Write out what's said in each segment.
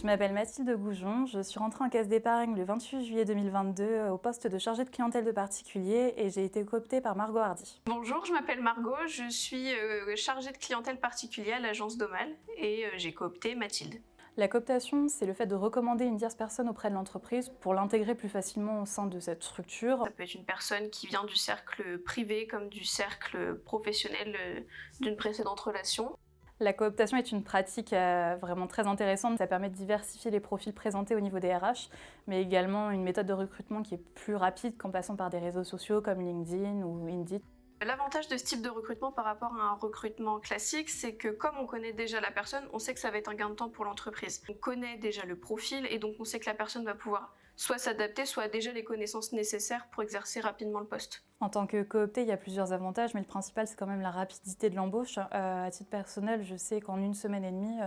Je m'appelle Mathilde Goujon, je suis rentrée en caisse d'épargne le 28 juillet 2022 au poste de chargée de clientèle de particulier et j'ai été cooptée par Margot Hardy. Bonjour, je m'appelle Margot, je suis chargée de clientèle particulier à l'agence Domal et j'ai coopté Mathilde. La cooptation, c'est le fait de recommander une tierce personne auprès de l'entreprise pour l'intégrer plus facilement au sein de cette structure. Ça peut être une personne qui vient du cercle privé comme du cercle professionnel d'une précédente relation. La cooptation est une pratique vraiment très intéressante. Ça permet de diversifier les profils présentés au niveau des RH, mais également une méthode de recrutement qui est plus rapide qu'en passant par des réseaux sociaux comme LinkedIn ou Indeed. L'avantage de ce type de recrutement par rapport à un recrutement classique, c'est que comme on connaît déjà la personne, on sait que ça va être un gain de temps pour l'entreprise. On connaît déjà le profil et donc on sait que la personne va pouvoir soit s'adapter, soit déjà les connaissances nécessaires pour exercer rapidement le poste. En tant que coopté, il y a plusieurs avantages, mais le principal, c'est quand même la rapidité de l'embauche. À titre personnel, je sais qu'en 1 semaine et demie,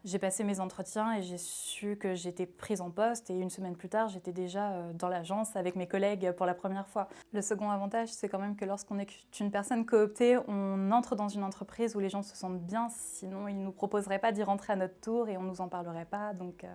j'ai passé mes entretiens et j'ai su que j'étais prise en poste. Et 1 semaine plus tard, j'étais déjà dans l'agence avec mes collègues pour la première fois. Le second avantage, c'est quand même que lorsqu'on est une personne cooptée, on entre dans une entreprise où les gens se sentent bien. Sinon, ils ne nous proposeraient pas d'y rentrer à notre tour et on ne nous en parlerait pas. Donc,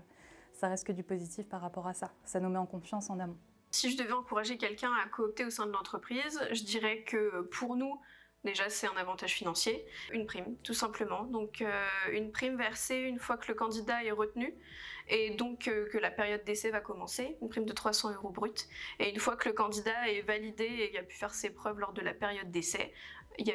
ça reste que du positif par rapport à ça. Ça nous met en confiance en amont. Si je devais encourager quelqu'un à coopter au sein de l'entreprise, je dirais que pour nous, déjà c'est un avantage financier, une prime tout simplement. Donc une prime versée une fois que le candidat est retenu et donc que la période d'essai va commencer, une prime de 300 € brut. Et une fois que le candidat est validé et a pu faire ses preuves lors de la période d'essai, il y a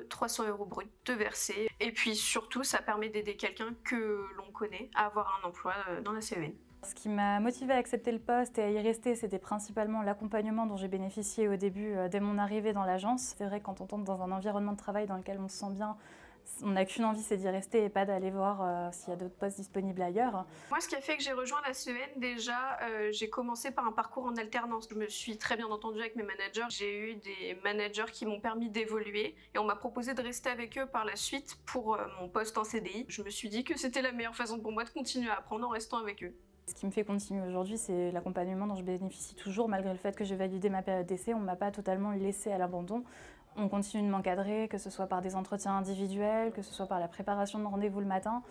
300 € brut de verser. Et puis surtout, ça permet d'aider quelqu'un que l'on connaît à avoir un emploi dans la CEN. Ce qui m'a motivée à accepter le poste et à y rester, c'était principalement l'accompagnement dont j'ai bénéficié au début, dès mon arrivée dans l'agence. C'est vrai, quand on tombe dans un environnement de travail dans lequel on se sent bien, on n'a qu'une envie, c'est d'y rester et pas d'aller voir s'il y a d'autres postes disponibles ailleurs. Moi, ce qui a fait que j'ai rejoint la CEN, déjà, j'ai commencé par un parcours en alternance. Je me suis très bien entendue avec mes managers. J'ai eu des managers qui m'ont permis d'évoluer et on m'a proposé de rester avec eux par la suite pour mon poste en CDI. Je me suis dit que c'était la meilleure façon pour moi de continuer à apprendre en restant avec eux. Ce qui me fait continuer aujourd'hui, c'est l'accompagnement dont je bénéficie toujours. Malgré le fait que j'ai validé ma période d'essai, on ne m'a pas totalement laissée à l'abandon. On continue de m'encadrer, que ce soit par des entretiens individuels, que ce soit par la préparation de rendez-vous le matin.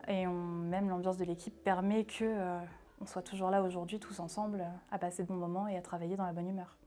Et même l'ambiance de l'équipe permet qu'on soit toujours là aujourd'hui, tous ensemble, à passer de bons moments et à travailler dans la bonne humeur.